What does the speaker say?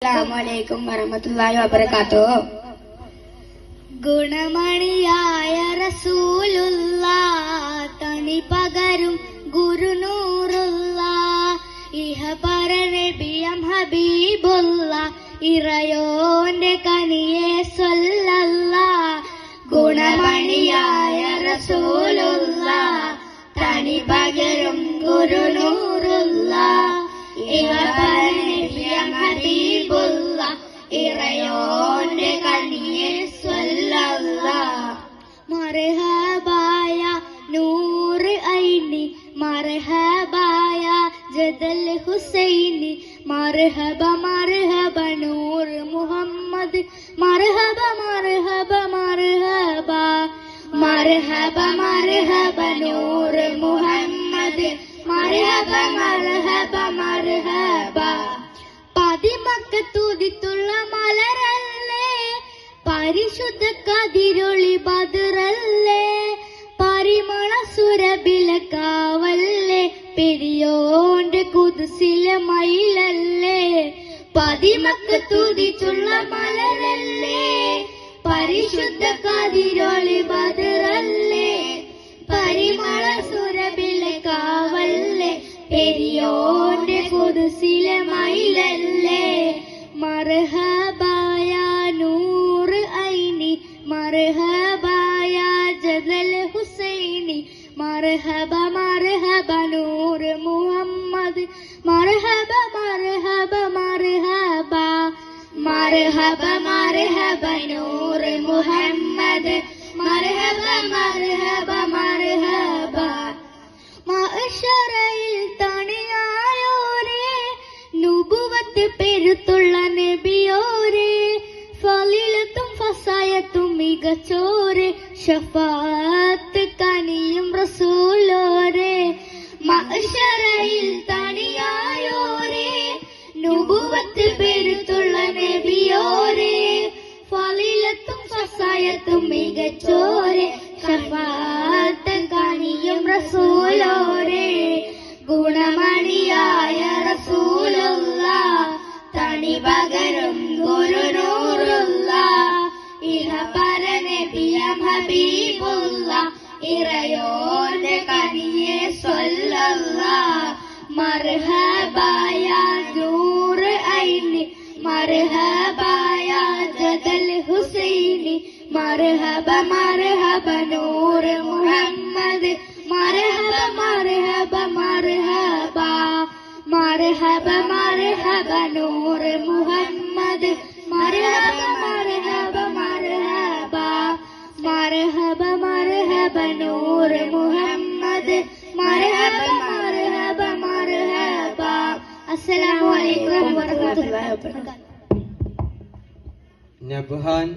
അസ്സലാമു വറഹ്മത്തുള്ളാഹി വബറകാതുഹു. ഗുണമണിയായ റസൂലുള്ള തണി പകരും ഗുരുനൂറുള്ള ഇഹപര നബിയം ഹബീബുള്ള ഇറയോന്റെ കനിയെ സ്വല്ലല്ലാഹ്. ഗുണമണിയായ റസൂലുള്ള തണി പകരും ഗുരുനൂറുള്ള ഇഹപര നബിയം ഹബീബുള്ള ഇറയോന്റെ കനിയെ സ്വല്ലല്ലാഹ്. മർഹബായ നൂറ് ഐനി മർഹബായ ജദൽ ഹുസൈനി മർഹബ മർഹബ നൂർ മുഹമ്മദ് മർഹബ മർഹബ മർഹബ മർഹബ മർഹബ നൂർ മുഹമ്മദ് മർഹബ മർഹബ മർഹബ. പതിമക്കത്തുദിത്തുള്ള മലരല്ലേ പരിശുദ്ധ കതിരൊളി ബദറല്ലേ പരിമള സുരബിലക്കാവല്ലേ പെരിയോന്റെ കുതിസിലെ മയിലല്ലേ. പതിമക്കത്തുദിച്ചുള്ള മലരല്ലേ പരിശുദ്ധ കതിരൊളി ബദറല്ലേ പരിമള സുരബിലക്കാവല്ലേ പെരിയോന്റെ കുതിസിലെ മയിലല്ലേ. മർഹബായ നൂറ് ഐനി മർഹബായ ജദൽ ഹുസൈനി മർഹബ മർഹബ നൂർ മുഹമ്മദ് മർഹബ മർഹബ മർഹബ മർഹബ മർഹബ നൂർ മുഹമ്മദ് മർഹബ മർഹബ മർഹബ. മഅ്ശറയിൽ തണിയായോരേ നുബുവത്ത് പെരുത്തുള്ള നബിയോരേ ഫളിലത്തും ഫസായത്തും മികച്ചോരേ ശഫാഅത്ത് കനിയും റസൂലോരേ. മഅ്ശറയിൽ തണിയായോരേ നുബുവത്ത് പെരുത്തുള്ള നബിയോരേ ഫളിലത്തും ഫസായത്തും മികച്ചോരേ ശഫാഅത്ത് കനിയും റസൂലോരേ. ഗുണമണിയായ റസൂലുള്ള തണി പകരും ഗുരുനൂറുള്ള ഇഹപര നബിയം ഹബീബുള്ള ഇറയോന്റെ കനിയെ സ്വല്ലല്ലാഹ്. മർഹബായ നൂറ് ഐനി മർഹബായ ജദൽ ഹുസൈനി മർഹബ മർഹബ നൂർ മുഹമ്മദ് മർഹബ മർഹബ മർഹബ മർഹബ മർഹബ നൂർ മുഹമ്മദ് മർഹബ മർഹബ മർഹബ മർഹബ മർഹബ നൂർ മുഹമ്മദ് മർഹബ മർഹബ മർഹബ. അസ്സലാമു അലൈക്കും വറഹ്മത്തുള്ളാഹി വബറകാതുഹു. നബ്ഹാൻ